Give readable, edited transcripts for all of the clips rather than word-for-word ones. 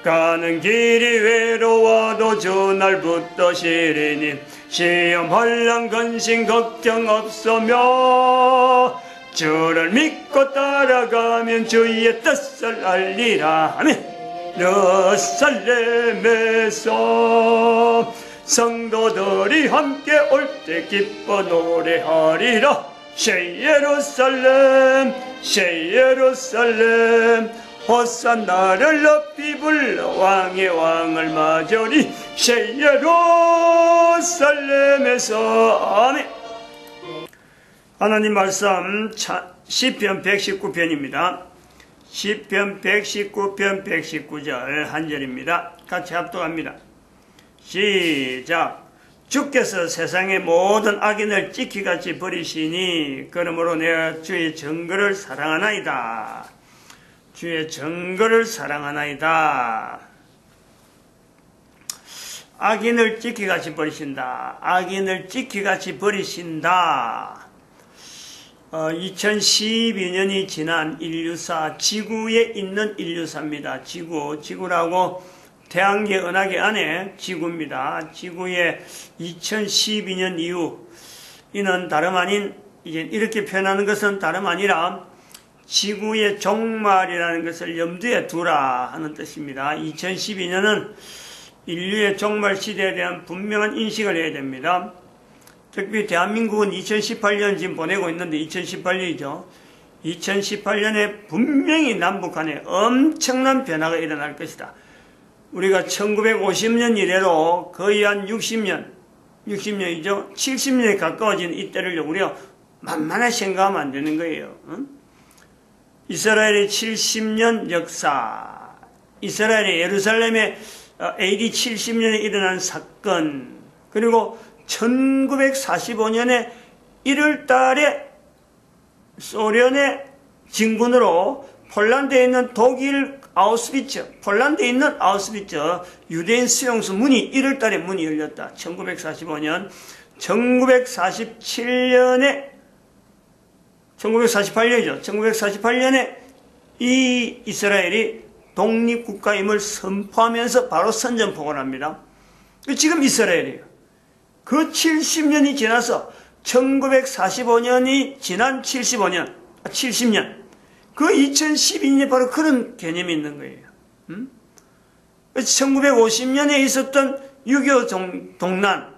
가는 길이 외로워도 주날부터 시리니 시험 혼란 근심 걱정 없으며 주를 믿고 따라가면 주의 뜻을 알리라. 아멘. 예루살렘에서 성도들이 함께 올 때 기뻐 노래하리라. 새 예루살렘 새 예루살렘 호산나를 높이 불러 왕의 왕을 맞으리. 새 예루살렘에서. 아멘. 하나님 말씀 시편 119편입니다. 시편 119편 119절 한 절입니다. 같이 합독합니다. 시작. 주께서 세상의 모든 악인을 찌키같이 버리시니 그러므로 내가 주의 증거를 사랑하나이다. 주의 증거를 사랑하나이다. 악인을 찌키같이 버리신다. 악인을 찌키같이 버리신다. 2012년이 지난 인류사, 지구에 있는 인류사입니다. 지구라고 태양계 은하계 안에 지구입니다. 지구의 2012년 이후, 이는 다름 아닌, 이제 이렇게 표현하는 것은 다름 아니라 지구의 종말이라는 것을 염두에 두라 하는 뜻입니다. 2012년은 인류의 종말 시대에 대한 분명한 인식을 해야 됩니다. 특히 대한민국은 2018년 지금 보내고 있는데 2018년이죠. 2018년에 분명히 남북 간에 엄청난 변화가 일어날 것이다. 우리가 1950년 이래로 거의 한 60년이죠. 70년에 가까워진 이때를 우리가 만만하게 생각하면 안 되는 거예요. 이스라엘의 70년 역사, 이스라엘의 예루살렘의 AD 70년에 일어난 사건, 그리고 1945년에 1월 달에 소련의 진군으로 폴란드에 있는 폴란드에 있는 아우슈비츠 유대인 수용소 문이 1월 달에 문이 열렸다. 1945년, 1948년에 이 이스라엘이 독립국가임을 선포하면서 바로 선전포고를 합니다. 지금 이스라엘이에요. 그 70년이 지나서 1945년이 지난 70년, 그 2012년에 바로 그런 개념이 있는 거예요. 1950년에 있었던 6.25 동란,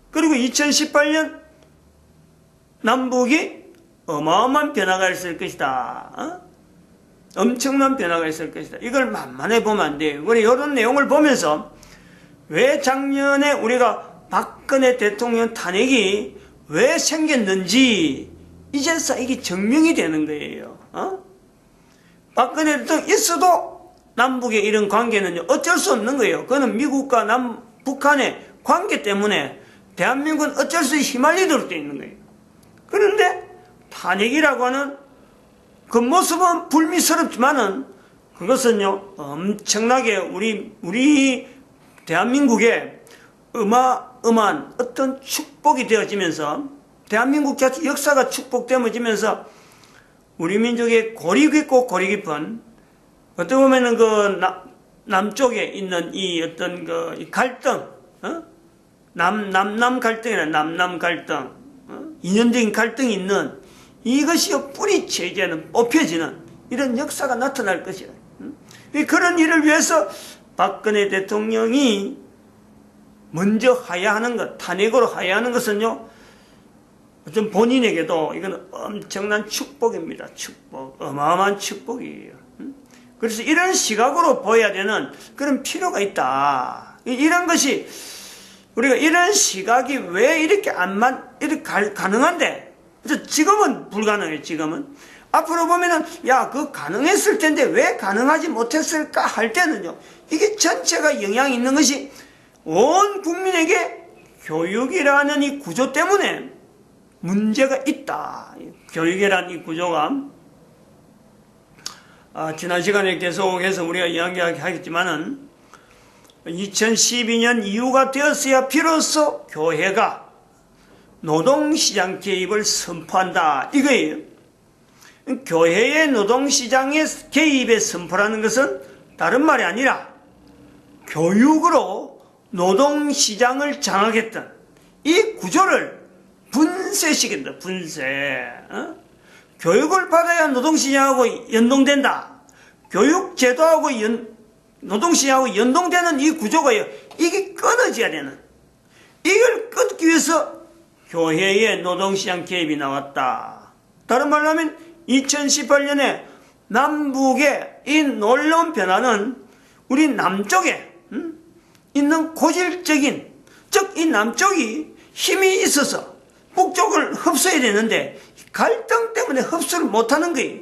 그리고 2018년 남북이 어마어마한 변화가 있을 것이다. 엄청난 변화가 있을 것이다. 이걸 만만해 보면 안 돼요. 우리 이런 내용을 보면서 왜 작년에 우리가 박근혜 대통령 탄핵이 왜 생겼는지 이제서 이게 증명이 되는 거예요. 박근혜 대통령 있어도 남북의 이런 관계는 어쩔 수 없는 거예요. 그거는 미국과 북한의 관계 때문에 대한민국은 어쩔 수 없이 휘말리도록 되어 있는 거예요. 그런데 탄핵이라고 하는 그 모습은 불미스럽지만은 그것은요 엄청나게 우리 대한민국에 어마어마한 어떤 축복이 되어지면서 대한민국 자체 역사가 축복되어지면서 우리 민족의 고리 깊고 고리 깊은 어떻게 보면은 그 남쪽에 있는 이 어떤 그 갈등, 남남 갈등, 인연적인 갈등이 있는 이것이 뿌리쳐 이제는 뽑혀지는 이런 역사가 나타날 것이다. 그런 일을 위해서 박근혜 대통령이 먼저 하야하는 것, 탄핵으로 하야하는 것은요, 좀 본인에게도 이건 엄청난 축복입니다. 축복, 어마어마한 축복이에요. 그래서 이런 시각으로 보여야 되는 그런 필요가 있다. 이런 것이 우리가 이런 시각이 왜 이렇게 이렇게 가능한데 지금은 불가능해요. 지금은 앞으로 보면은 그 가능했을 텐데 왜 가능하지 못했을까 할 때는요, 이게 전체가 영향이 있는 것이 온 국민에게 교육이라는 이 구조 때문에 문제가 있다. 교육이라는 이 구조가 지난 시간에 계속해서 우리가 이야기하겠지만은 2012년 이후가 되었어야 비로소 교회가 노동시장 개입을 선포한다 이거예요. 교회의 노동시장의 개입의 선포라는 것은 다른 말이 아니라 교육으로 노동시장을 장악했던 이 구조를 분쇄시킨다. 분쇄. 교육을 받아야 노동시장하고 연동된다. 교육제도하고 노동시장하고 연동되는 이 구조가요, 이게 끊어져야 되는, 이걸 끊기 위해서 교회의 노동시장 개입이 나왔다. 다른 말로 하면 2018년에 남북의 이 놀라운 변화는 우리 남쪽에 있는 고질적인, 즉 이 남쪽이 힘이 있어서 북쪽을 흡수해야 되는데 갈등 때문에 흡수를 못하는 거예요.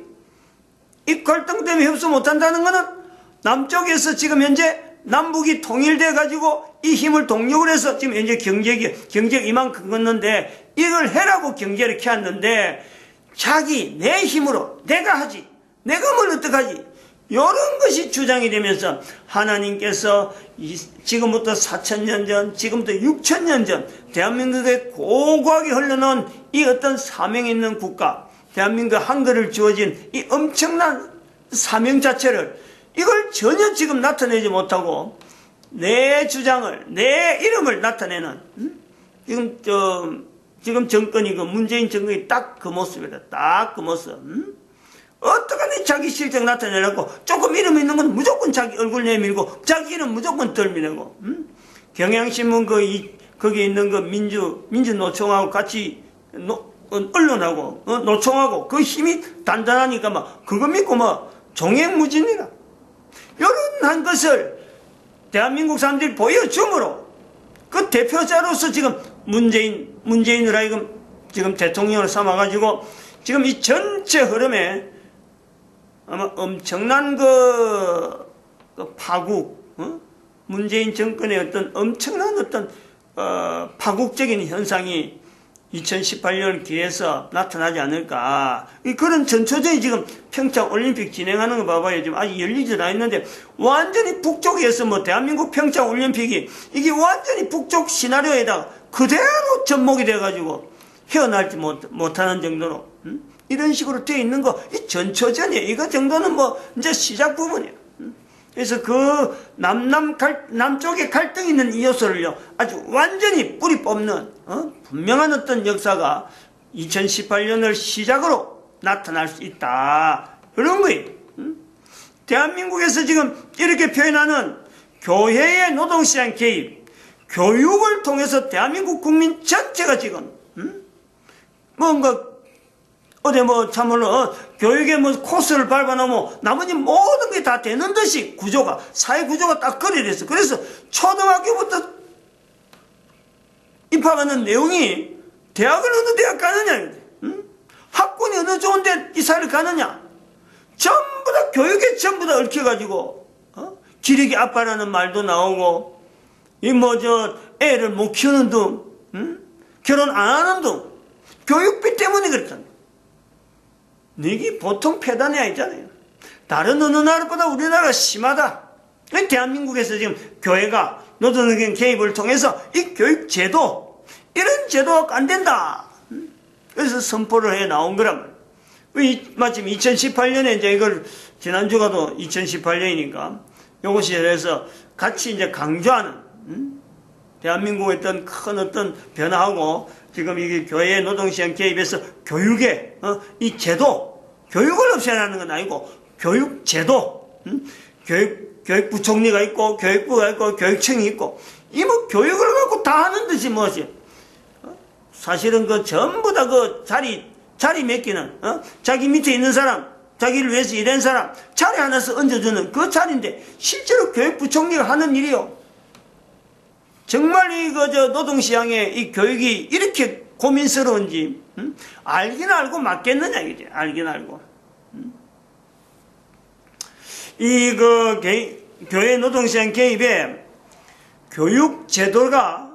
이 갈등 때문에 흡수 못한다는 것은 남쪽에서 지금 현재 남북이 통일돼 가지고 이 힘을 동력을 해서 지금 현재 경제가 이만큼 걷는데 이걸 해라고 경제를 켜왔는데 자기 내 힘으로 내가 하지, 내가 뭘 어떡하지, 이런 것이 주장이 되면서 하나님께서 지금부터 4,000년 전, 지금부터 6,000년 전 대한민국에 고고하게 흘러놓은 이 어떤 사명 있는 국가, 대한민국 한글을 주어진 이 엄청난 사명 자체를 이걸 전혀 지금 나타내지 못하고 내 주장을, 내 이름을 나타내는 지금 정권이, 그 문재인 정권이 딱 그 모습이다. 딱 그 모습. 어떡하니 자기 실적 나타내려고 조금 이름 있는 건 무조건 자기 얼굴 내밀고 자기 이름 무조건 덜미내고. 경향신문 거기 있는 그 민주노총하고 같이 언론하고 노총하고 그 힘이 단단하니까 막 그거 믿고 막 종횡무진이라. 이런 한 것을 대한민국 사람들이 보여줌으로 그 대표자로서 지금 문재인을 지금 대통령을 삼아가지고 지금 이 전체 흐름에 아마 엄청난 그 파국, 문재인 정권의 어떤 엄청난 어떤 파국적인 현상이 2018년 기해서 나타나지 않을까. 그런 전초전이 지금 평창 올림픽 진행하는 거 봐봐요. 지금 아직 열리지도 않았는데 완전히 북쪽에서 뭐 대한민국 평창 올림픽이 이게 완전히 북쪽 시나리오에다가 그대로 접목이 돼가지고 헤어날지 못하는 정도로 이런 식으로 되어 있는 거, 이 전초전이에요. 이거 정도는 뭐 이제 시작 부분이에요. 그래서 그 남쪽에 갈등이 있는 이 요소를요, 아주 완전히 뿌리 뽑는, 분명한 어떤 역사가 2018년을 시작으로 나타날 수 있다. 그런 거예요. 대한민국에서 지금 이렇게 표현하는 교회의 노동시장 개입, 교육을 통해서 대한민국 국민 전체가 지금, 뭔가, 어디 뭐 참말로 교육에 뭐 코스를 밟아놓으면 나머지 모든 게 다 되는 듯이 구조가, 사회 구조가 딱 그려졌어. 그래서 초등학교부터 입학하는 내용이 대학을 어느 대학 가느냐, 학군이 어느 좋은 데 이사를 가느냐, 전부 다 교육에 전부 다 얽혀가지고 기르기 아빠라는 말도 나오고, 애를 못 키우는 등, 결혼 안 하는 등 교육비 때문에 그렇잖아. 이게 보통 폐단이 아니잖아요. 다른 어느 나라보다 우리나라가 심하다. 대한민국에서 지금 교회가 노동경 개입을 통해서 이 교육제도, 이런 제도가 안 된다. 그래서 선포를 해 나온 거란 말이에요. 마침 2018년에 이제 이걸, 지난주가 또 2018년이니까 요것이 그래서 같이 이제 강조하는, 대한민국의 어떤 어떤 변화하고 지금 이게 교회의 노동시장 개입해서 교육의 이 제도, 교육을 없애라는 건 아니고 교육 제도, 교육부총리가 있고 교육부가 있고 교육청이 있고 이 뭐 교육을 갖고 다 하는 듯이 뭐지? 사실은 그 전부 다 그 자리 맡기는 자기 밑에 있는 사람, 자기를 위해서 일한 사람 자리 하나씩 얹어주는 그 자리인데 실제로 교육부총리가 하는 일이요. 정말 노동시장의 이 교육이 이렇게 고민스러운지, 알긴 알고 맞겠느냐, 이제. 알긴 알고. 교회 노동시장 개입에 교육제도가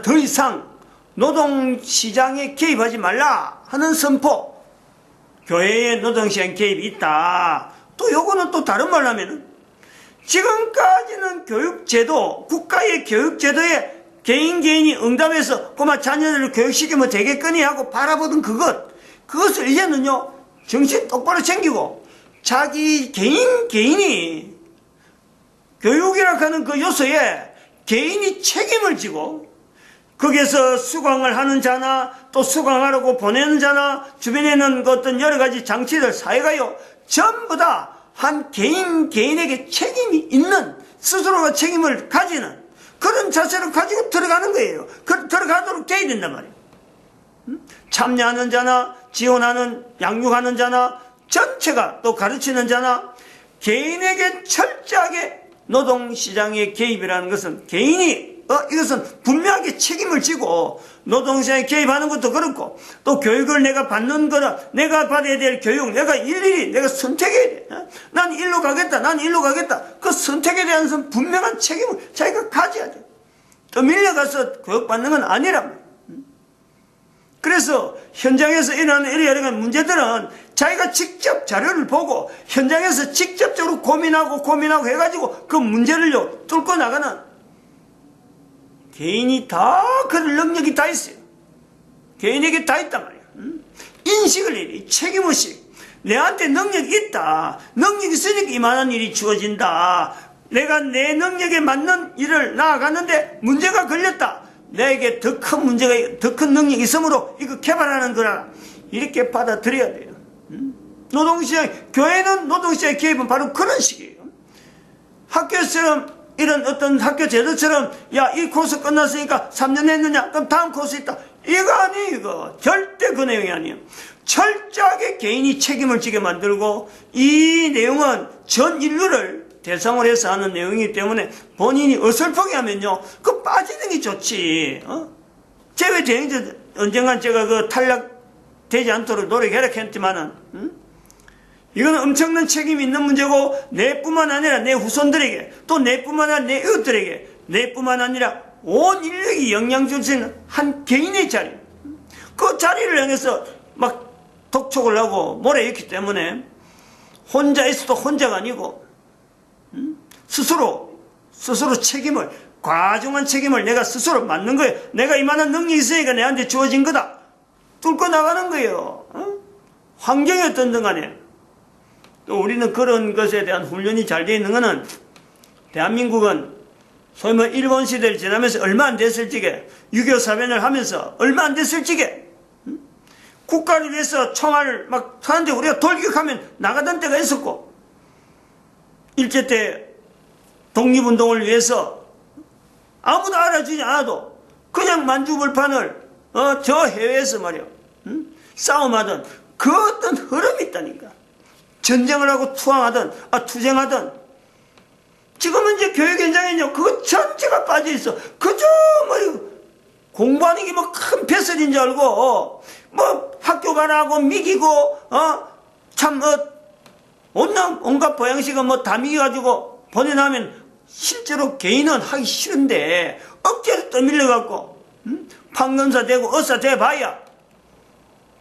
더 이상 노동시장에 개입하지 말라 하는 선포. 교회의 노동시장 개입이 있다. 또 요거는 또 다른 말로 하면은 지금까지는 교육제도, 국가의 교육제도에 개인이 응답해서 꼬마 자녀들을 교육시키면 되겠거니 하고 바라보던 그것을 이제는요, 정신 똑바로 챙기고, 자기 개인이 교육이라 하는 그 요소에 개인이 책임을 지고 거기에서 수강을 하는 자나 또 수강하라고 보내는 자나 주변에 있는 그 어떤 여러 가지 장치들 사회가요 전부 다 한 개인에게 책임이 있는 스스로가 책임을 가지는 그런 자세를 가지고 들어가는 거예요. 들어가도록 돼야 된단 말이에요. 참여하는 자나 지원하는 양육하는 자나 전체가 또 가르치는 자나 개인에게 철저하게 노동시장의 개입이라는 것은 개인이 이것은 분명하게 책임을 지고 노동시장에 개입하는 것도 그렇고 또 교육을 내가 받는 거나 내가 받아야 될 교육 내가 일일이 내가 선택해야 돼. 난 일로 가겠다. 난 일로 가겠다. 그 선택에 대한 분명한 책임을 자기가 가져야 돼. 또 밀려가서 교육받는 건 아니란 말이야. 그래서 현장에서 일어나는 여러 가지 문제들은 자기가 직접 자료를 보고 현장에서 직접적으로 고민하고 해가지고 그 문제를요 뚫고 나가는 개인이 다 그럴 능력이 다 있어요. 개인에게 다 있단 말이야. 인식을 해야 돼. 책임의식. 내한테 능력이 있다. 능력이 있으니까 이만한 일이 주어진다. 내가 내 능력에 맞는 일을 나아가는데 문제가 걸렸다. 내게 더 큰 문제가, 더 큰 능력이 있으므로 이거 개발하는 거라. 이렇게 받아들여야 돼요. 노동시장, 교회는 노동시장의 개입은 바로 그런 식이에요. 학교처럼 이런 어떤 학교 제도처럼 야, 이 코스 끝났으니까 3년 했느냐? 그럼 다음 코스 있다. 이거 아니에요, 이거. 절대 그 내용이 아니에요. 철저하게 개인이 책임을 지게 만들고 이 내용은 전 인류를 대상으로 해서 하는 내용이기 때문에 본인이 어설프게 하면요, 그 빠지는 게 좋지. 제외 대행자 언젠간 제가 그 탈락되지 않도록 노력해라 했지만은, 이거는 엄청난 책임이 있는 문제고 내뿐만 아니라 내 후손들에게 또 내뿐만 아니라 내 이웃들에게 내뿐만 아니라 온 인류에게 영향 줄 수 있는 한 개인의 자리, 그 자리를 향해서 막 독촉을 하고 몰아했기 때문에 혼자 있어도 혼자가 아니고 스스로 책임을, 과중한 책임을 내가 스스로 맡는 거예요. 내가 이만한 능력이 있으니까 내한테 주어진 거다. 뚫고 나가는 거예요. 환경이 어떤든 간에. 또 우리는 그런 것에 대한 훈련이 잘 되어 있는 것은 대한민국은 소위 뭐 일본 시대를 지나면서 얼마 안 됐을 적에 6.25 사변을 하면서 얼마 안 됐을 적에 국가를 위해서 총알을 막 하는데 우리가 돌격하면 나가던 때가 있었고 일제 때 독립운동을 위해서 아무도 알아주지 않아도 그냥 만주벌판을 저 해외에서 말이야 싸움하던 그 어떤 흐름이 있다니까. 전쟁을 하고 투쟁하던 지금은 이제 교육 현장에요 그거 전체가 빠져있어. 그저 뭐 공부하는 게 뭐 큰 뱃설인 줄 알고 뭐 학교 가라고 미기고 참 온갖 보양식은 뭐 다 미겨가지고 보내놔면 실제로 개인은 하기 싫은데 억지로 떠밀려갖고 판검사 되고 의사 돼봐야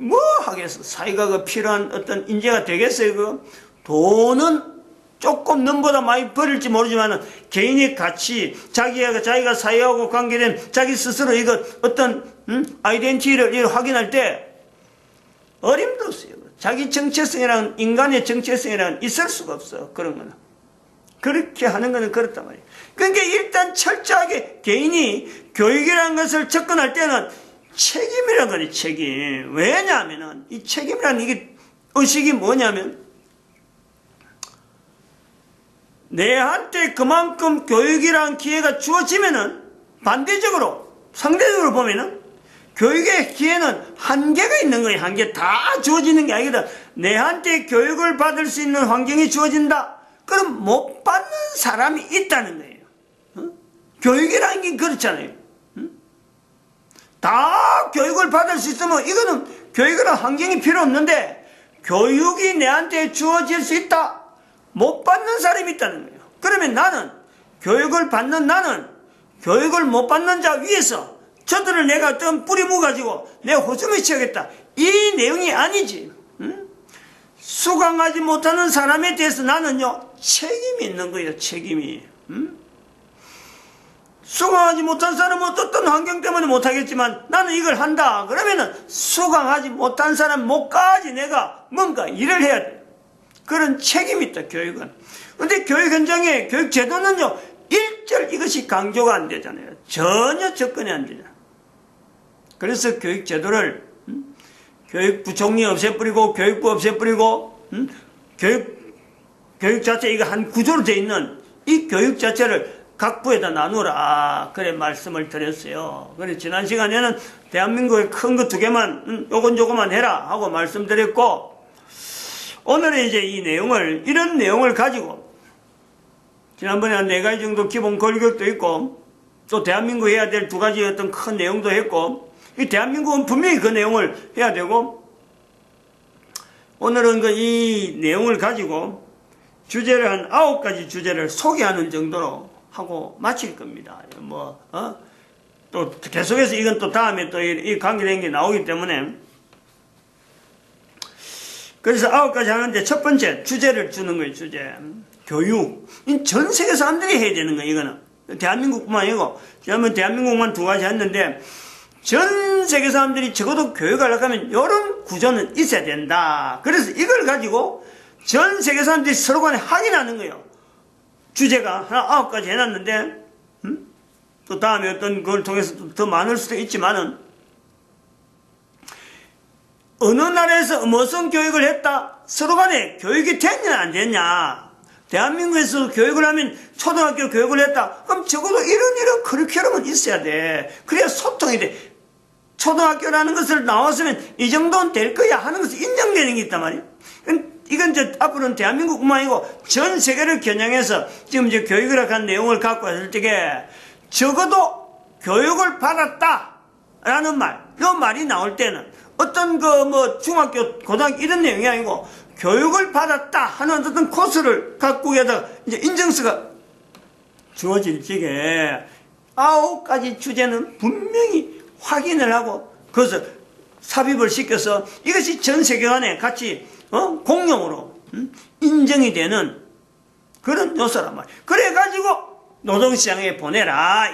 뭐 하겠어. 사회가 그 필요한 어떤 인재가 되겠어요. 그 돈은 조금 넘보다 많이 벌일지 모르지만 개인의 가치, 자기가 사회하고 관계된 자기 스스로 이거 어떤 아이덴티티를 확인할 때 어림도 없어요. 자기 정체성이란, 인간의 정체성이란 있을 수가 없어. 그런 거는. 그렇게 하는 거는 그렇단 말이에요. 그러니까 일단 철저하게 개인이 교육이라는 것을 접근할 때는 책임이라는 거니, 책임. 왜냐하면은, 이 책임이라는 이게 의식이 뭐냐면, 내한테 그만큼 교육이라는 기회가 주어지면은, 반대적으로, 상대적으로 보면은, 교육의 기회는 한계가 있는 거예요. 한계. 다 주어지는 게 아니거든. 내한테 교육을 받을 수 있는 환경이 주어진다. 그럼 못 받는 사람이 있다는 거예요. 교육이라는 게 그렇잖아요. 다 교육을 받을 수 있으면 이거는 교육이라는 환경이 필요 없는데 교육이 내한테 주어질 수 있다. 못 받는 사람이 있다는 거예요. 그러면 나는 교육을 받는 나는 교육을 못 받는 자 위에서 저들을 내가 좀 뿌리무가지고 내가 호소를 치우겠다. 이 내용이 아니지. 수강하지 못하는 사람에 대해서 나는요 책임이 있는 거예요. 책임이. 수강하지 못한 사람은 어떤 환경 때문에 못하겠지만 나는 이걸 한다. 그러면은 수강하지 못한 사람 못까지 내가 뭔가 일을 해야 돼. 그런 책임이 있다, 교육은. 근데 교육 현장에 교육 제도는요, 일절 이것이 강조가 안 되잖아요. 전혀 접근이 안 되잖아요. 그래서 교육 제도를, 교육부총리 없애버리고, 교육부 없애버리고, 교육 자체 이거 한 구조로 되어 있는 이 교육 자체를 각 부에다 나누라. 그래 말씀을 드렸어요. 그래 지난 시간에는 대한민국에 큰 거 2개만 요건 조금만 해라 하고 말씀드렸고, 오늘은 이제 이런 내용을 가지고 지난번에 한 4가지 정도 기본 교육도 있고 또 대한민국 해야 될 2가지 어떤 큰 내용도 했고, 이 대한민국은 분명히 그 내용을 해야 되고, 오늘은 이 내용을 가지고 주제를 한 9가지 주제를 소개하는 정도로 하고 마칠 겁니다. 또 계속해서 이건 또 다음에 또 이 관계된 게 나오기 때문에, 그래서 9가지 하는데 첫 번째 주제를 주는 거예요. 주제. 교육. 전 세계 사람들이 해야 되는 거예요. 이거는. 대한민국뿐만 아니고, 지난번 대한민국만 2가지 했는데, 전 세계 사람들이 적어도 교육하려고 하면 이런 구조는 있어야 된다. 그래서 이걸 가지고 전 세계 사람들이 서로 간에 확인하는 거예요. 주제가 하나 9가지 해놨는데, 또 다음에 어떤 걸 통해서 더 많을 수도 있지만은, 어느 나라에서 무슨 교육을 했다? 서로 간에 교육이 됐냐 안 됐냐? 대한민국에서 교육을 하면 초등학교 교육을 했다? 그럼 적어도 이런 커리큘럼은 있어야 돼. 그래야 소통이 돼. 초등학교라는 것을 나왔으면 이 정도는 될 거야 하는 것이 인정되는 게 있단 말이에요. 이건 앞으로는 대한민국뿐만 아니고 전 세계를 겨냥해서 지금 이제 교육을 한 내용을 갖고 왔을 때에 적어도 교육을 받았다라는 말, 이 말이 나올 때는 어떤 중학교, 고등학교 이런 내용이 아니고 교육을 받았다 하는 어떤 코스를 갖고 게다가 이제 인증서가 주어질 적에 9가지 주제는 분명히 확인을 하고 그것을 삽입을 시켜서 이것이 전 세계관에 같이 공용으로 인정이 되는 그런 요소란 말이에요. 그래가지고 노동시장에 보내라.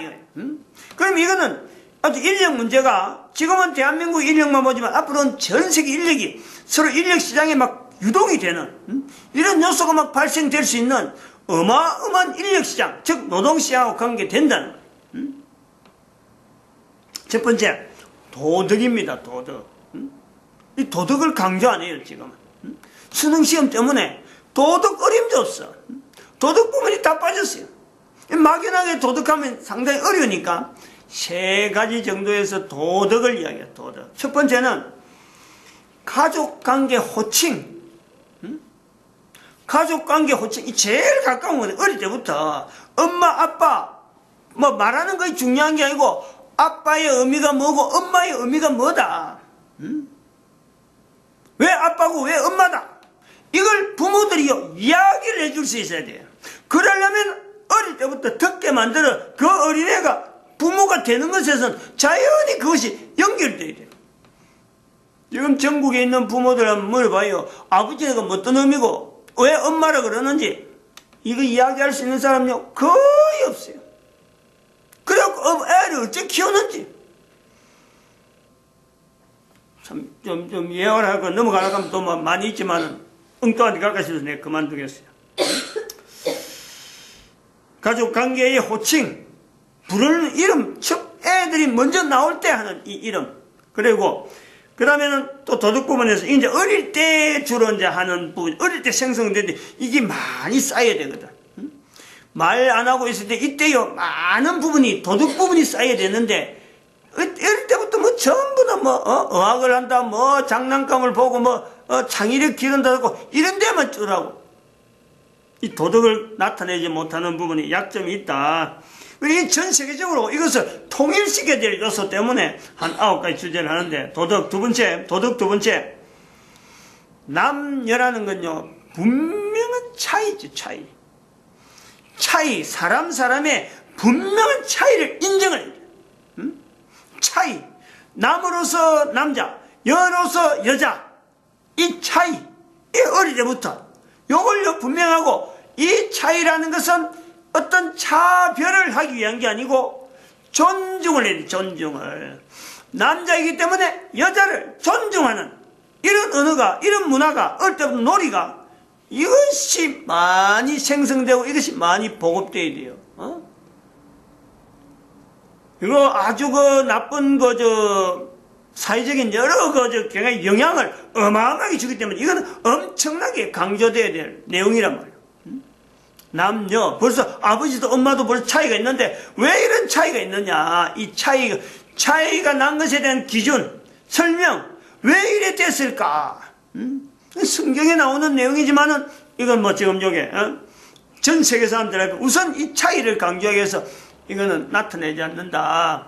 그럼 이거는 아주 인력 문제가 지금은 대한민국 인력만 보지만 앞으로는 전 세계 인력이 서로 인력 시장에 막 유동이 되는 이런 요소가 막 발생될 수 있는 어마어마한 인력 시장, 즉 노동 시장하고 관계된다는 거예요. 첫 번째 도덕입니다. 도덕. 이 도덕을 강조 안 해요 지금. 수능 시험 때문에 도덕 어림도 없어. 도덕 부분이 다 빠졌어요. 막연하게 도덕하면 상당히 어려우니까 3가지 정도에서 도덕을 이야기해요. 도덕. 첫 번째는 가족관계 호칭. 가족관계 호칭이 제일 가까운 거예요. 어릴 때부터 엄마 아빠 말하는 것이 중요한 게 아니고 아빠의 의미가 뭐고 엄마의 의미가 뭐다. 왜 아빠고 왜 엄마다. 이걸 부모들이요 이야기를 해줄 수 있어야 돼요. 그러려면 어릴 때부터 듣게 만들어 그 어린애가 부모가 되는 것에선 자연히 그것이 연결돼야 돼요. 지금 전국에 있는 부모들 한번 물어봐요. 아버지가 어떤 의미고 왜 엄마라 그러는지 이거 이야기할 수 있는 사람요 거의 없어요. 그래갖고 애를 어째 키우는지 참 좀 예언을 하고 넘어가려고 하면 또 많이 있지만은 엉뚱한 데 갈까 싶어서 내가 그만두겠어요. 가족관계의 호칭, 부르는 이름, 즉 애들이 먼저 나올 때 하는 이 이름. 그리고 그 다음에는 또 도덕 부분에서 이제 어릴 때 주로 이제 하는 부분, 어릴 때 생성되는데 이게 많이 쌓여야 되거든. 말 안 하고 있을 때 이때요 많은 부분이 도덕 부분이 쌓여야 되는데 어릴 때부터 전부 다 어학을 한다, 장난감을 보고 창의력 기른다고 이런 데만 쩌라고. 이 도덕을 나타내지 못하는 부분이 약점이 있다. 우리 전 세계적으로 이것을 통일시켜야 될 요소 때문에 한 9가지 주제를 하는데 도덕 두 번째 남녀라는 건요 분명한 차이죠. 차이 사람의 분명한 차이를 인정을 해야 돼요. 차이 남으로서 남자 여로서 여자 이 차이 이 어릴 때부터 요걸요 분명하고 이 차이라는 것은 어떤 차별을 하기 위한 게 아니고 존중을 해야 돼. 존중을. 남자이기 때문에 여자를 존중하는 이런 언어가 이런 문화가 어릴 때부터 놀이가 이것이 많이 생성되고 이것이 많이 보급돼야 돼요. 이거 아주 나쁜 사회적인 여러 영향을 어마어마하게 주기 때문에 이거는 엄청나게 강조돼야 될 내용이란 말이에요. 남녀, 벌써 아버지도 엄마도 벌써 차이가 있는데 왜 이런 차이가 있느냐? 이 차이가 난 것에 대한 기준, 설명, 왜 이래 됐을까? 성경에 나오는 내용이지만은 이건 지금 요게 전 세계 사람들에게 우선 이 차이를 강조하기 위해서 이거는 나타내지 않는다.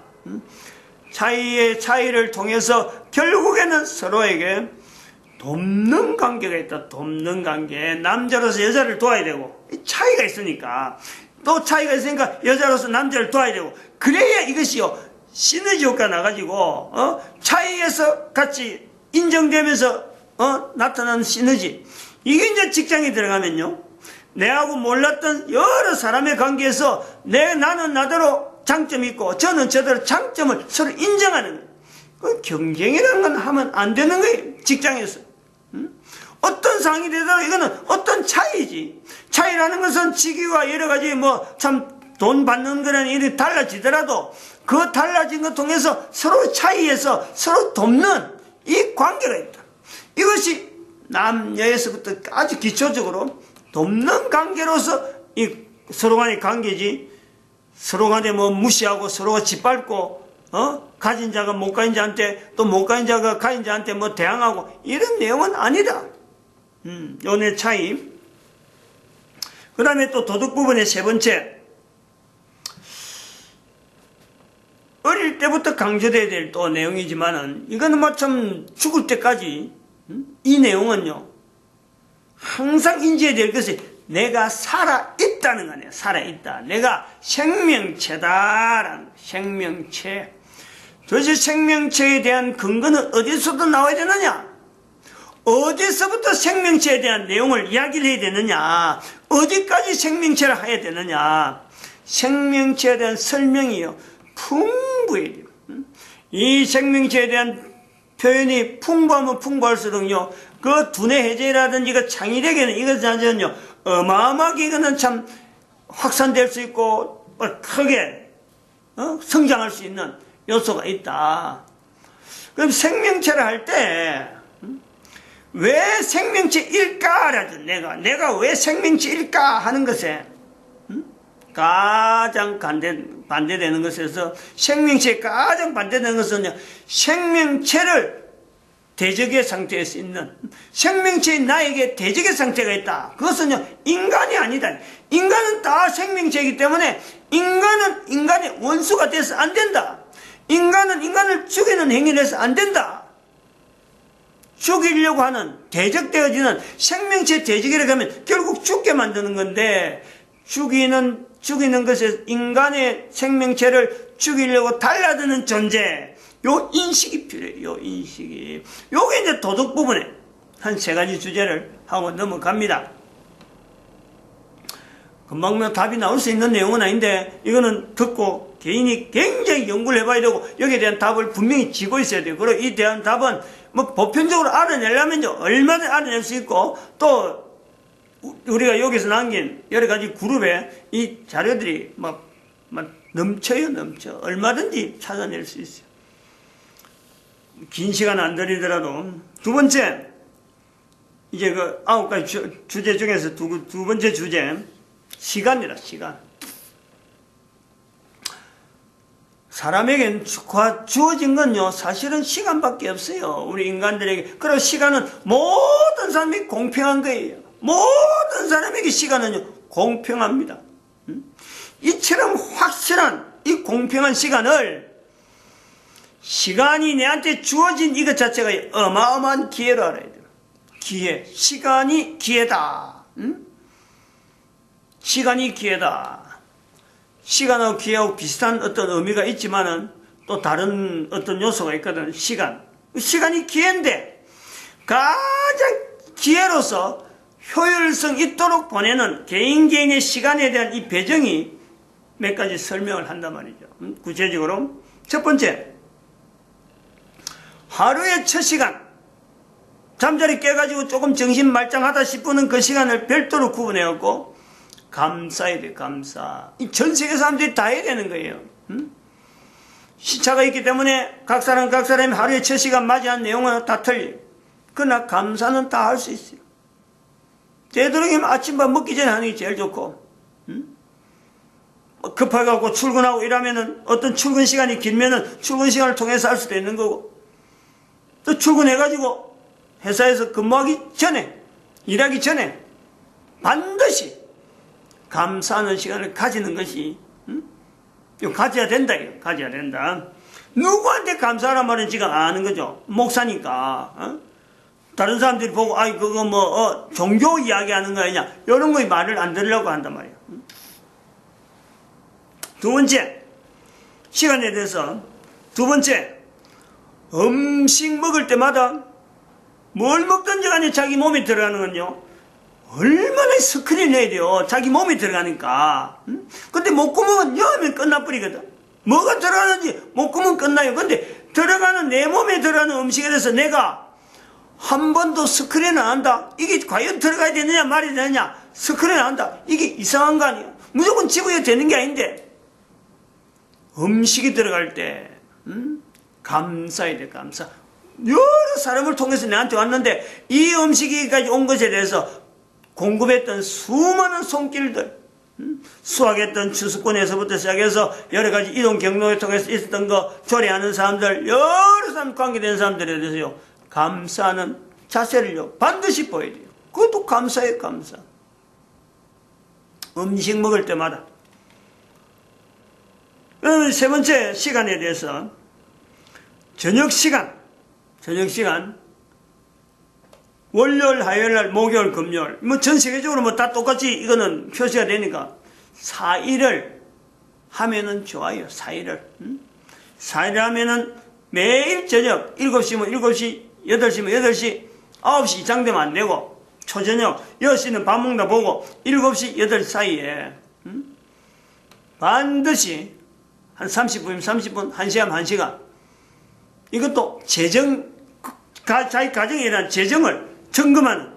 차이를 통해서 결국에는 서로에게 돕는 관계가 있다. 돕는 관계. 남자로서 여자를 도와야 되고 차이가 있으니까 또 차이가 있으니까 여자로서 남자를 도와야 되고 그래야 이것이요 시너지 효과가 나가지고 차이에서 같이 인정되면서 나타나는 시너지. 이게 이제 직장에 들어가면요 내하고 몰랐던 여러 사람의 관계에서 나는 나대로 장점이 있고 저는 저대로 장점을 서로 인정하는 거예요. 경쟁이라는 건 하면 안 되는 거예요. 직장에서. 어떤 상황이 되더라도 이거는 어떤 차이지. 차이라는 것은 직위와 여러 가지 참 돈 받는 거는 일이 달라지더라도 그 달라진 것 통해서 서로 차이에서 서로 돕는 이 관계가 있다. 이것이 남녀에서부터 아주 기초적으로 돕는 관계로서 이 서로 간의 관계지. 서로 간에 무시하고 서로가 짓밟고 가진 자가 못 가진 자한테 또 못 가진 자가 가진 자한테 대항하고 이런 내용은 아니다. 요네 차이. 그 다음에 또 도덕 부분의 세 번째. 어릴 때부터 강조돼야 될 또 내용이지만은 이거는 참 죽을 때까지 이 내용은요 항상 인지해야 될 것이 내가 살아있다는 거네요. 살아있다. 내가 생명체다라는 생명체. 도대체 생명체에 대한 근거는 어디서부터 나와야 되느냐? 어디서부터 생명체에 대한 내용을 이야기를 해야 되느냐? 어디까지 생명체를 해야 되느냐? 생명체에 대한 설명이요 풍부해야 돼요. 이 생명체에 대한 표현이 풍부하면 풍부할수록요 그 두뇌 해제라든지 그 창의력에는 이것 자체는요 어마어마하게 이거는 참 확산될 수 있고 크게 성장할 수 있는 요소가 있다. 그럼 생명체를 할 때 왜 생명체일까라든 내가 왜 생명체일까 하는 것에 가장 반대되는 것에서 생명체에 가장 반대되는 것은요 생명체를 대적의 상태에서 있는 생명체인 나에게 대적의 상태가 있다. 그것은요 인간이 아니다. 인간은 다 생명체이기 때문에 인간은 인간의 원수가 돼서 안 된다. 인간은 인간을 죽이는 행위를 해서 안 된다. 죽이려고 하는 대적되어지는 생명체 대적이라고 하면 결국 죽게 만드는 건데 죽이는 것에 인간의 생명체를 죽이려고 달라드는 존재 요 인식이 필요해요. 요 인식이. 요게 이제 도덕 부분에 한 세 가지 주제를 하고 넘어갑니다. 금방 답이 나올 수 있는 내용은 아닌데 이거는 듣고 개인이 굉장히 연구를 해봐야 되고 여기에 대한 답을 분명히 쥐고 있어야 돼요. 그리고 이 대한 답은 보편적으로 알아내려면요 얼마든지 알아낼 수 있고 또 우리가 여기서 남긴 여러 가지 그룹에 이 자료들이 넘쳐요. 얼마든지 찾아낼 수 있어요. 긴 시간 안 들이더라도. 두 번째, 이제 그 9가지 주제 중에서 두 번째 주제, 시간이라, 시간. 사람에겐 주어진 건요, 사실은 시간밖에 없어요. 우리 인간들에게. 그리고 시간은 모든 사람이 공평한 거예요. 모든 사람에게 시간은요, 공평합니다. 이처럼 확실한 이 공평한 시간을 시간이 내한테 주어진 이것 자체가 어마어마한 기회로 알아야 돼요. 기회. 시간이 기회다. 시간이 기회다. 시간하고 기회하고 비슷한 어떤 의미가 있지만은 또 다른 어떤 요소가 있거든. 시간이 기회인데 가장 기회로서 효율성 있도록 보내는 개인의 시간에 대한 이 배정이 몇 가지 설명을 한단 말이죠. 구체적으로 첫 번째, 하루의 첫 시간. 잠자리 깨가지고 조금 정신 말짱하다 싶으면 그 시간을 별도로 구분해갖고 감사해야 돼. 감사. 이 전 세계 사람들이 다 해야 되는 거예요. 시차가 있기 때문에 각 사람이 하루에 첫 시간 맞이한 내용은 다 틀려요. 그러나 감사는 다 할 수 있어요. 되도록이면 아침밥 먹기 전에 하는 게 제일 좋고, 급해갖고 출근하고 이러면은 어떤 출근 시간이 길면은 출근 시간을 통해서 할 수도 있는 거고, 또 출근해가지고 회사에서 근무하기 전에, 일하기 전에 반드시 감사하는 시간을 가지는 것이, 이거 가져야 된다, 이거. 가져야 된다. 누구한테 감사하란 말은 지금 아는 거죠. 목사니까. 다른 사람들이 보고, 아이, 그거 뭐, 종교 이야기 하는 거 아니냐. 이런 거에 말을 안 들으려고 한단 말이에요. 두 번째, 시간에 대해서, 두 번째, 음식 먹을 때마다 뭘 먹든지 간에 자기 몸에 들어가는 건요, 얼마나 스크린 해야 돼요. 자기 몸에 들어가니까. 근데 목구멍은 여면 끝나버리거든. 뭐가 들어가는지 목구멍 끝나요. 근데 들어가는 내 몸에 들어가는 음식에 대해서 내가 한 번도 스크린을 안 한다. 이게 과연 들어가야 되느냐 말이 되느냐. 스크린을 안 한다. 이게 이상한 거 아니야. 무조건 집어야 되는 게 아닌데. 음식이 들어갈 때 감사해야 돼. 감사. 여러 사람을 통해서 내한테 왔는데 이 음식이까지 온 것에 대해서 공급했던 수많은 손길들, 수학했던 주수권에서부터 시작해서 여러 가지 이동 경로를 통해서 있었던 거, 조리하는 사람들, 여러 사람 관계된 사람들에 대해서요, 감사하는 자세를요, 반드시 보여야 돼요. 그것도 감사해요, 감사. 음식 먹을 때마다. 세 번째 시간에 대해서, 저녁 시간, 월요일, 화요일, 목요일, 금요일, 뭐 전 세계적으로 뭐 다 똑같이 이거는 표시가 되니까 4일을 하면은 좋아요. 4일을. 4일을 하면은 매일 저녁 7시 뭐 7시, 8시 뭐 8시, 9시 이상 되면 안 되고 초저녁 6시는 밥 먹다 보고 7시, 8시 사이에 반드시 한 30분, 1시간, 1시간 이것도 자기 가정에 일어난 재정을 점검하는.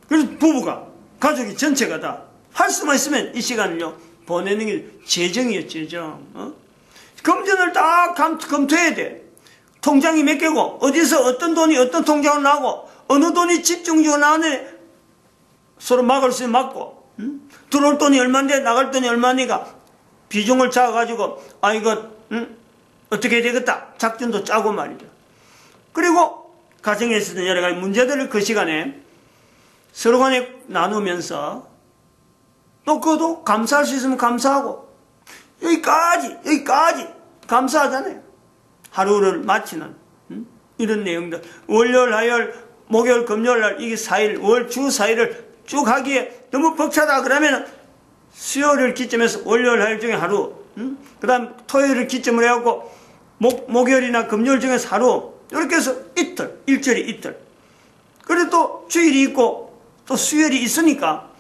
그래서 부부가, 가족이 전체가 다 할 수만 있으면 이 시간을요, 보내는 게 재정이에요, 재정. 금전을 다 검토해야 돼. 통장이 몇 개고, 어디서 어떤 돈이 어떤 통장으로 나오고, 어느 돈이 집중적으로 나오는데 서로 막을 수 있으면 막고, 들어올 돈이 얼마인데 나갈 돈이 얼마니까 비중을 잡아가지고, 아, 이거, 어떻게 해야 되겠다. 작전도 짜고 말이죠. 그리고 가정에 있었던 여러 가지 문제들을 그 시간에 서로 간에 나누면서 또 그것도 감사할 수 있으면 감사하고 여기까지 감사하잖아요. 하루를 마치는 이런 내용들. 월요일, 화요일, 목요일, 금요일 날 이게 4일, 주 4일을 쭉 하기에 너무 벅차다 그러면 수요일을 기점해서 월요일, 화요일 중에 하루, 그 다음 토요일을 기점으로 해갖고 목요일이나 금요일 중에서 하루, 이렇게 해서 일주일이 이틀. 그리고 또 주일이 있고 또 수요일이 있으니까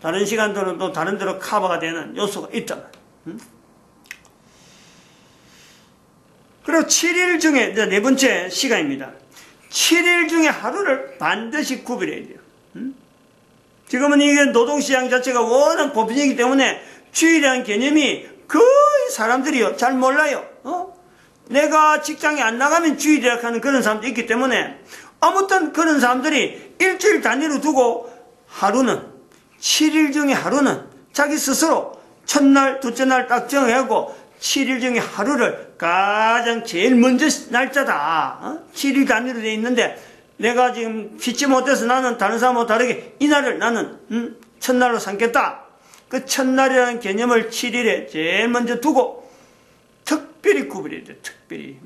다른 시간들은 또 다른 데로 커버가 되는 요소가 있단 말이에요. 그리고 7일 중에 네 번째 시간입니다. 7일 중에 하루를 반드시 구별해야 돼요. 지금은 이게 노동시장 자체가 워낙 보편이기 때문에 주일이라는 개념이 거의 사람들이요 잘 몰라요. 내가 직장에 안 나가면 주일이라 하는 그런 사람도 있기 때문에 아무튼 그런 사람들이 일주일 단위로 두고 하루는 7일 중에 하루는 자기 스스로 첫날, 둘째 날 딱 정하고 7일 중에 하루를 가장 제일 먼저 날짜다. 7일 단위로 되어 있는데 내가 지금 피치 못해서 나는 다른 사람하고 다르게 이날을 나는 첫날로 삼겠다. 그 첫날이라는 개념을 7일에 제일 먼저 두고 특별히 구분해야 돼. 특별히.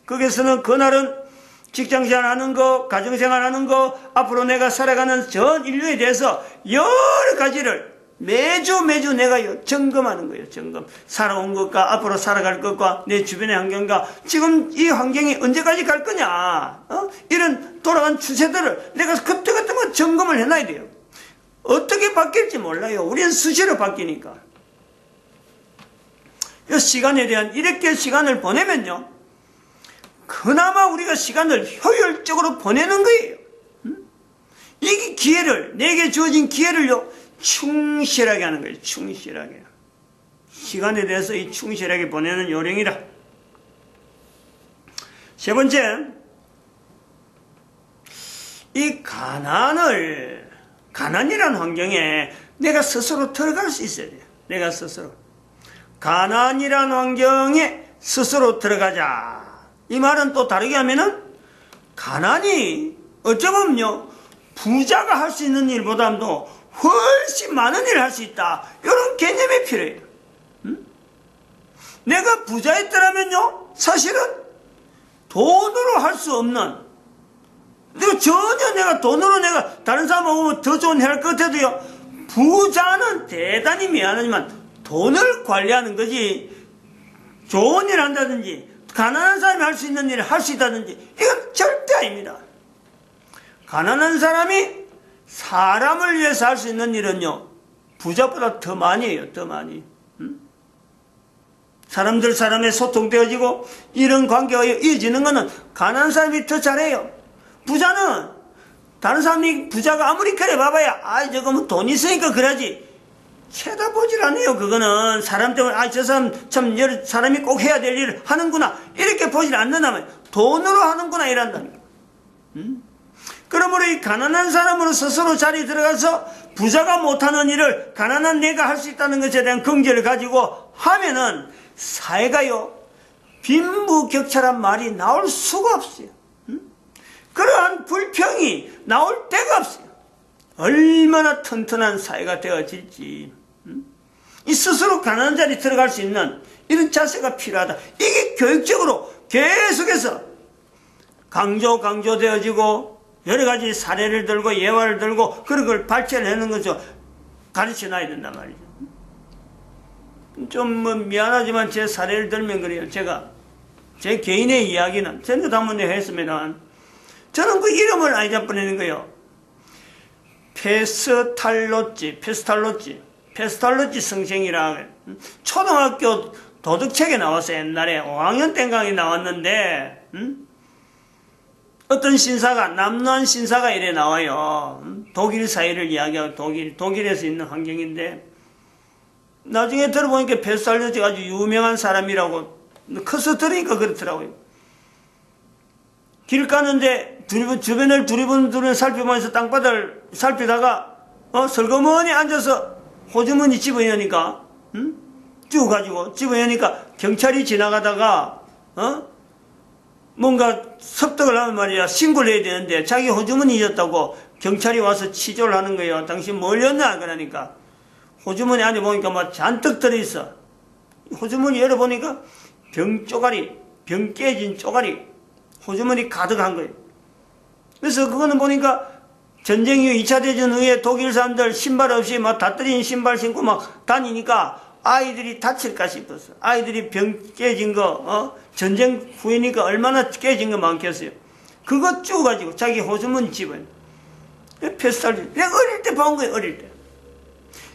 거기서는 그날은 직장생활 하는 거, 가정생활 하는 거, 앞으로 내가 살아가는 전 인류에 대해서 여러 가지를 매주 내가 점검하는 거예요. 점검. 살아온 것과 앞으로 살아갈 것과 내 주변의 환경과 지금 이 환경이 언제까지 갈 거냐. 이런 돌아간 추세들을 내가 그때그때 점검을 해놔야 돼요. 어떻게 바뀔지 몰라요. 우리는 수시로 바뀌니까. 이 시간에 대한 이렇게 시간을 보내면요. 그나마 우리가 시간을 효율적으로 보내는 거예요. 이 기회를, 내게 주어진 기회를요, 충실하게 하는 거예요. 충실하게. 시간에 대해서 이 충실하게 보내는 요령이다. 세 번째, 이 가난이라는 환경에 내가 스스로 들어갈 수 있어야 돼요. 내가 스스로. 가난이라는 환경에 스스로 들어가자. 이 말은 또 다르게 하면은, 가난이 어쩌면요, 부자가 할 수 있는 일보다도 훨씬 많은 일을 할 수 있다. 이런 개념이 필요해요. 내가 부자였더라면요, 사실은 돈으로 할 수 없는, 전혀 내가 돈으로 내가 다른 사람하고 더 좋은 일을 할 것 같아도요, 부자는 대단히 미안하지만 돈을 관리하는 거지, 좋은 일을 한다든지, 가난한 사람이 할 수 있는 일을 할 수 있다든지, 이건 절대 아닙니다. 가난한 사람이 사람을 위해서 할 수 있는 일은요, 부자보다 더 많이 해요, 더 많이. 사람들 사람에 소통되어지고 이런 관계가 이어지는 것은 가난한 사람이 더 잘해요. 부자는 다른 사람이 부자가 아무리 그래 봐봐야 저거 뭐 돈 있으니까 그러지 쳐다보질 않아요. 그거는 사람 때문에 저 사람 참 여러 사람이 꼭 해야 될 일을 하는구나 이렇게 보질 않는다면 돈으로 하는구나 이란다니까. 그러므로 이 가난한 사람으로 스스로 자리에 들어가서 부자가 못하는 일을 가난한 내가 할 수 있다는 것에 대한 긍지를 가지고 하면은 사회가요, 빈부격차란 말이 나올 수가 없어요. 그러한 불평이 나올 데가 없어요. 얼마나 튼튼한 사회가 되어질지. 이 스스로 가난한 자리에 들어갈 수 있는 이런 자세가 필요하다. 이게 교육적으로 계속해서 강조되어지고 여러 가지 사례를 들고 예화를 들고 그런 걸 발전을 하는 거죠. 가르쳐 놔야 된단 말이죠. 좀 미안하지만 제 사례를 들면 그래요. 제가 제 개인의 이야기는 전에도 한번 했습니다만 저는 그 이름을 안 잊어버리는 거예요. 페스탈로찌 성생이라 초등학교 도덕책에 나왔어요. 옛날에 5학년 땐강에 나왔는데 어떤 신사가 남루한 신사가 이래 나와요. 독일 사회를 이야기하고 독일에서 있는 환경인데 나중에 들어보니까 페스탈로찌가 아주 유명한 사람이라고 커서 들으니까 그렇더라고요. 길 가는데 주변을 두리번 살펴보면서 땅바닥을 살피다가 설거머니 앉아서 호주머니 집어여니까 쭉 가지고 집어여니까 경찰이 지나가다가 뭔가 섭득을 하면 말이야 신고를 해야 되는데 자기 호주머니 잊었다고 경찰이 와서 치조를 하는 거예요. 당신 뭘 였나 그러니까 호주머니 안에 보니까 막 잔뜩 들어있어. 호주머니 열어보니까 병 깨진 쪼가리 호주머니 가득한 거예요. 그래서 그거는 보니까 전쟁 이후 2차 대전 후에 독일 사람들 신발 없이 막 다 떨어진 신발 신고 막 다니니까 아이들이 다칠까 싶었어. 아이들이 병 깨진 거, 전쟁 후이니까 얼마나 깨진 거 많겠어요. 그거 쭉 가지고 자기 호주머니 집어요. 페스탈, 내가 어릴 때 본 거예요, 어릴 때.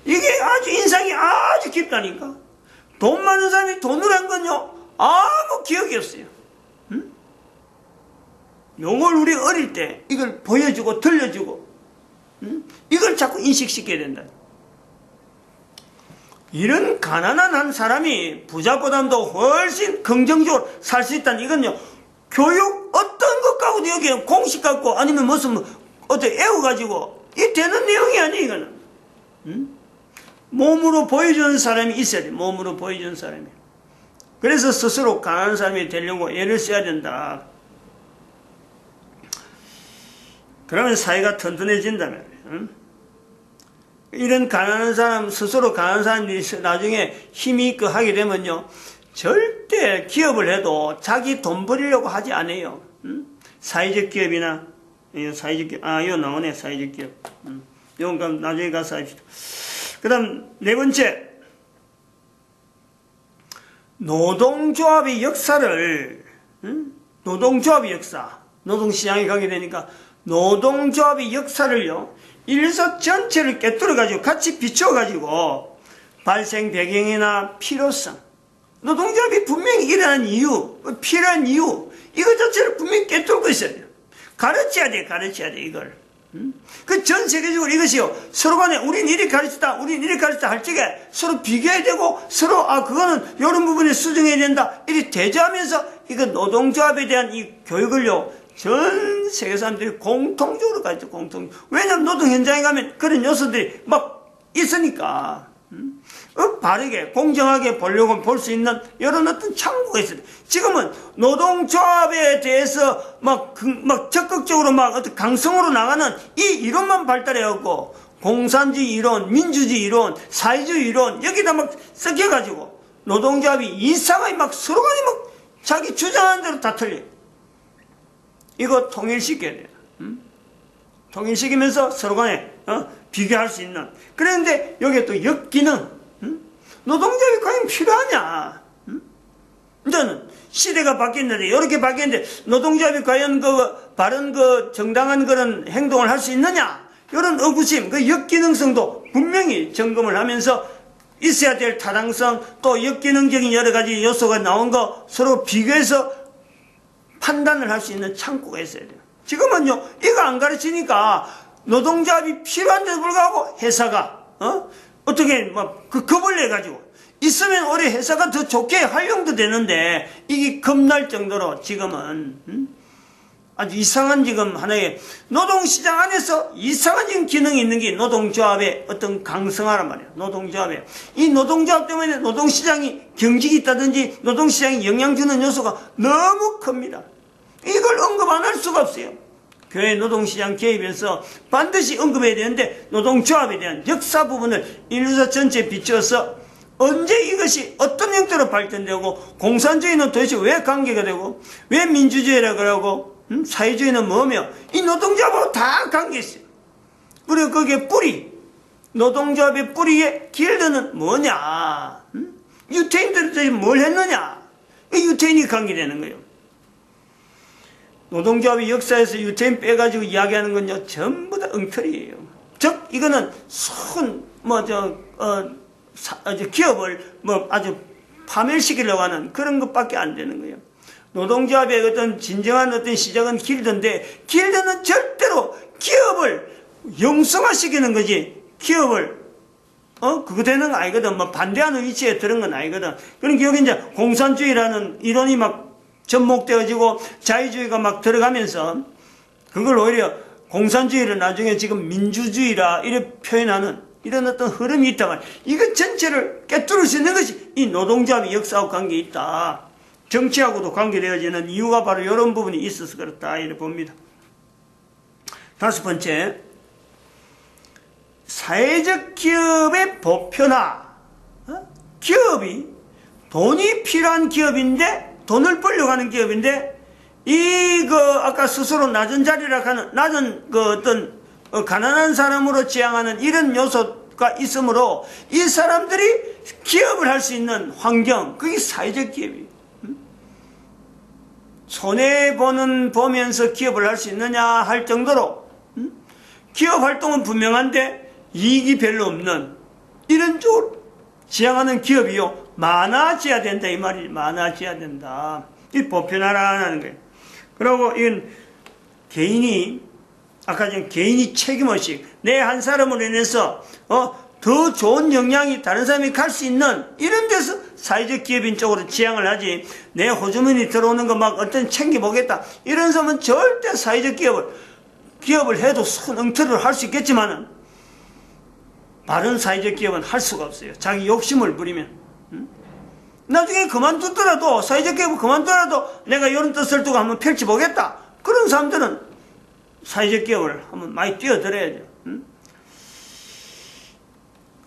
이게 아주 인상이 아주 깊다니까. 돈 많은 사람이 돈을 한 건요, 아무 기억이 없어요. 요걸 우리 어릴 때 이걸 보여주고 들려주고 이걸 자꾸 인식시켜야 된다. 이런 가난한 한 사람이 부자보다도 훨씬 긍정적으로 살 수 있다는 이건요 교육 어떤 것 갖고도 여기 공식 갖고 아니면 무슨 어떻게 애워가지고 이 되는 내용이 아니에요. 이거는 몸으로 보여주는 사람이 있어야 돼. 몸으로 보여주는 사람이. 그래서 스스로 가난한 사람이 되려고 애를 써야 된다. 그러면 사회가 튼튼해진다면 이런 가난한 사람 스스로 가난한 사람들이 나중에 힘이 있고 하게 되면요 절대 기업을 해도 자기 돈 벌이려고 하지 않아요. 사회적 기업이나 사회적 기업 이거 나오네. 사회적 기업. 이건 나중에 가서 합시다. 그 다음 네 번째 노동조합의 역사를 노동조합의 역사 노동시장에 가게 되니까 노동조합의 역사를요 일서 전체를 꿰뚫어가지고 같이 비춰가지고 발생 배경이나 필요성 노동조합이 분명히 일어난 이유 필요한 이유 이거 자체를 분명히 깨뚫고 있어야 돼요. 가르쳐야 돼, 이걸. 그 전 세계적으로 이것이요. 서로 간에 우린 이리 가르치다 할 적에 서로 비교해야 되고 서로, 그거는 이런 부분에 수정해야 된다. 이리 대조하면서 이거 노동조합에 대한 이 교육을요. 전 세계 사람들이 공통적으로 가르쳐, 왜냐면 노동 현장에 가면 그런 요소들이 막 있으니까. 바르게 공정하게 보려고 볼 수 있는 이런 어떤 창구가 있어요. 지금은 노동조합에 대해서 막 적극적으로 막 어떤 강성으로 나가는 이 이론만 발달해갖고 공산주의 이론, 민주주의 이론, 사회주의 이론 여기다 막 섞여가지고 노동조합이 이상하게 막 서로 간에 막 자기 주장하는 대로 다 틀려. 이거 통일시켜야 돼요. 통일시키면서 서로 간에 비교할 수 있는. 그런데 여기에 또 역기능. 노동조합이 과연 필요하냐? 이제는 시대가 바뀌었는데 이렇게 바뀌었는데 노동조합이 과연 바른 정당한 그런 행동을 할 수 있느냐? 이런 의구심, 그 역기능성도 분명히 점검을 하면서 있어야 될 타당성, 또 역기능적인 여러 가지 요소가 나온 거 서로 비교해서 판단을 할 수 있는 창구가 있어야 돼요. 지금은요, 이거 안 가르치니까 노동조합이 필요한데도 불구하고 회사가, 어떻게 겁을 내가지고 있으면 오히려 회사가 더 좋게 활용도 되는데 이게 겁날 정도로 지금은 아주 이상한 지금 하나의 노동시장 안에서 이상한 지금 기능이 있는 게 노동조합의 어떤 강성화란 말이에요. 노동조합에 이 노동조합 때문에 노동시장이 경직이 있다든지 노동시장이 영향 주는 요소가 너무 큽니다. 이걸 언급 안 할 수가 없어요. 교회 노동시장 개입에서 반드시 언급해야 되는데 노동조합에 대한 역사 부분을 인류사 전체에 비추어서 언제 이것이 어떤 형태로 발전되고 공산주의는 도대체 왜 관계가 되고 왜 민주주의라 그러고 사회주의는 뭐며 이 노동조합하고 다 관계 있어요. 그리고 거기에 뿌리, 노동조합의 뿌리에 길드는 뭐냐? 유태인들이 뭘 했느냐? 유태인이 관계되는 거예요. 노동조합의 역사에서 유태인 빼가지고 이야기하는 건요, 전부 다 엉터리예요. 즉, 이거는 기업을 아주 파멸시키려고 하는 그런 것밖에 안 되는 거예요. 노동조합의 어떤 진정한 어떤 시작은 길드인데, 길드는 절대로 기업을 영성화시키는 거지, 기업을, 그거 되는 거 아니거든. 반대하는 위치에 들은 건 아니거든. 그러니까 여기 이제 공산주의라는 이론이 막 접목되어지고 자유주의가 막 들어가면서 그걸 오히려 공산주의를 나중에 지금 민주주의라 이렇게 표현하는 이런 어떤 흐름이 있다면 이것 전체를 깨뚫을 수 있는 것이 이 노동조합의 역사하고 관계가 있다. 정치하고도 관계되어지는 이유가 바로 이런 부분이 있어서 그렇다 이렇게 봅니다. 다섯 번째, 사회적 기업의 보편화. 기업이 돈이 필요한 기업인데 돈을 벌려고 하는 기업인데, 아까 스스로 낮은 자리라 하는, 낮은 가난한 사람으로 지향하는 이런 요소가 있으므로 이 사람들이 기업을 할 수 있는 환경, 그게 사회적 기업이에요. 보면서 기업을 할 수 있느냐 할 정도로, 기업 활동은 분명한데 이익이 별로 없는 이런 쪽으로 지향하는 기업이요. 많아져야 된다, 이 말이. 많아져야 된다. 이 보편화라는 거예요. 그리고 이건 아까 전 개인이 책임의식, 내 한 사람으로 인해서, 더 좋은 영향이 다른 사람이 갈 수 있는 이런 데서 사회적 기업인 쪽으로 지향을 하지, 내 호주머니 들어오는 거 막 어떤 챙겨보겠다. 이런 사람은 절대 사회적 기업을 해도 손 엉터리를 할 수 있겠지만은, 바른 사회적 기업은 할 수가 없어요. 자기 욕심을 부리면. 나중에 그만두더라도, 사회적 기업을 그만두더라도 내가 이런 뜻을 두고 한번 펼쳐보겠다. 그런 사람들은 사회적 기업을 한번 많이 뛰어들어야죠.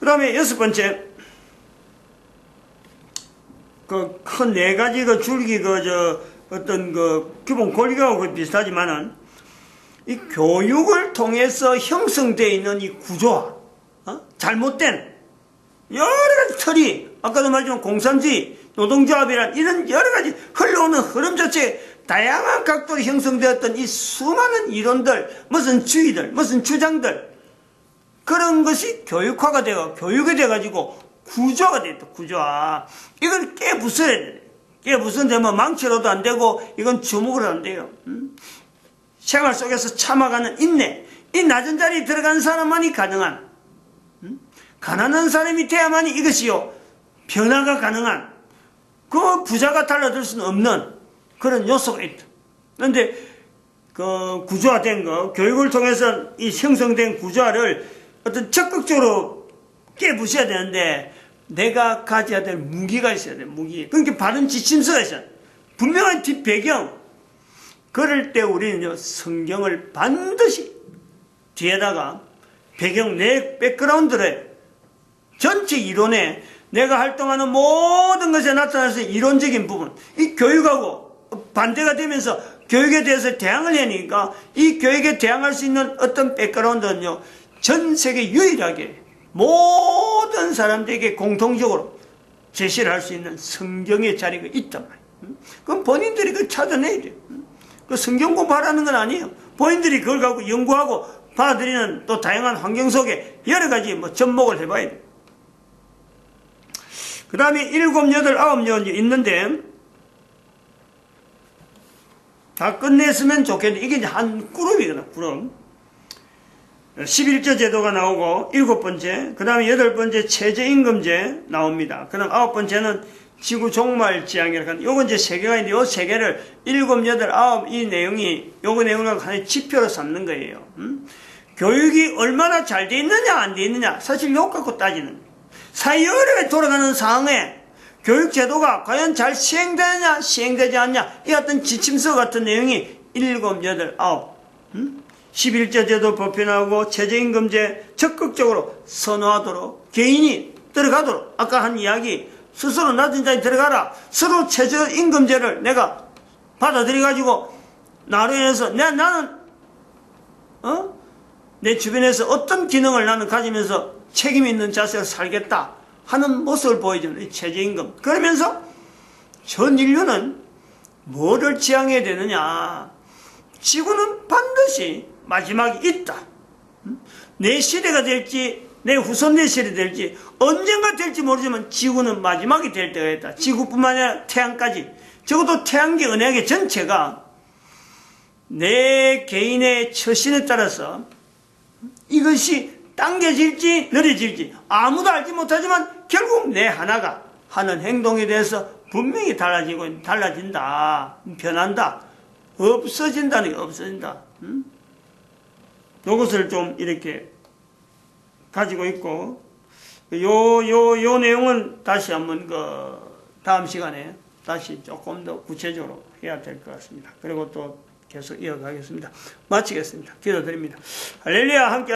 그 다음에 여섯 번째, 큰 네 가지 줄기, 기본 권리하고 비슷하지만은, 이 교육을 통해서 형성되어 있는 이 구조화, 잘못된 여러 가지 틀이, 아까도 말했지만 공산주의, 노동조합이란 이런 여러 가지 흘러오는 흐름 자체에 다양한 각도로 형성되었던 이 수많은 이론들, 무슨 주의들, 무슨 주장들, 그런 것이 교육화가 되고 교육이 돼가지고 구조가 됐다, 구조화. 이걸 깨부숴야 돼. 이게 무슨 되면 망치로도 안 되고 이건 주먹으로 안 돼요. 생활 속에서 참아가는 인내, 이 낮은 자리에 들어간 사람만이 가능한, 가난한 사람이 돼야만이 이것이요 변화가 가능한, 그 부자가 달라들 수는 없는 그런 요소가 있다. 그런데 그 구조화된 거, 교육을 통해서 이 형성된 구조화를 어떤 적극적으로 깨부셔야 되는데, 내가 가져야 될 무기가 있어야 돼, 무기. 그러니까 바른 지침서가 있어야 돼. 분명한 뒷배경. 그럴 때 우리는 성경을 반드시 뒤에다가 배경, 내 백그라운드를 전체 이론에 내가 활동하는 모든 것에 나타나서 이론적인 부분, 이 교육하고 반대가 되면서 교육에 대해서 대항을 하니까 이 교육에 대항할 수 있는 어떤 백그라운드는요, 전 세계 유일하게 모든 사람들에게 공통적으로 제시를 할 수 있는 성경의 자리가 있단 말이에요. 그럼 본인들이 그걸 찾아내야 돼요. 그 성경 공부하라는 건 아니에요. 본인들이 그걸 갖고 연구하고 받아들이는 또 다양한 환경 속에 여러 가지 접목을 해봐야 돼요. 그 다음에 7, 8, 9년 있는데, 다 끝냈으면 좋겠는데, 이게 이제 한 그룹이거든, 그룹. 11조 제도가 나오고, 7번째, 그 다음에 8번째 최저임금제 나옵니다. 그 다음 9번째는 지구 종말 지향이라고 하는, 요건 이제 3개가 있는데, 요 3개를 7, 8, 9, 이 내용이, 요거 내용을 하나의 지표로 삼는 거예요. 교육이 얼마나 잘 돼 있느냐, 안 돼 있느냐, 사실 요거 갖고 따지는 거예요. 사회 어려움에 돌아가는 상황에 교육 제도가 과연 잘 시행되느냐, 시행되지 않냐, 이 어떤 지침서 같은 내용이 7, 8, 9, 11조 제도 보편화하고 최저임금제 적극적으로 선호하도록 개인이 들어가도록, 아까 한 이야기, 스스로 낮은 자리에 들어가라, 서로 최저임금제를 내가 받아들여가지고 나로 인해서 나는 내 주변에서 어떤 기능을 나는 가지면서 책임 있는 자세로 살겠다 하는 모습을 보여주는 이 최저임금. 그러면서 전 인류는 뭐를 지향해야 되느냐, 지구는 반드시 마지막이 있다. 내 시대가 될지 내 후손의 시대 될지 언젠가 될지 모르지만 지구는 마지막이 될 때가 있다. 지구뿐만 아니라 태양까지, 적어도 태양계 은하계 전체가 내 개인의 처신에 따라서 이것이 당겨질지 느려질지 아무도 알지 못하지만 결국 내 하나가 하는 행동에 대해서 분명히 달라진다, 변한다, 없어진다는 게 없어진다. 이것을 좀 이렇게 가지고 있고, 요 내용은 다시 한번 다음 시간에 다시 조금 더 구체적으로 해야 될 것 같습니다. 그리고 또 계속 이어가겠습니다. 마치겠습니다. 기도드립니다. 할렐루야. 함께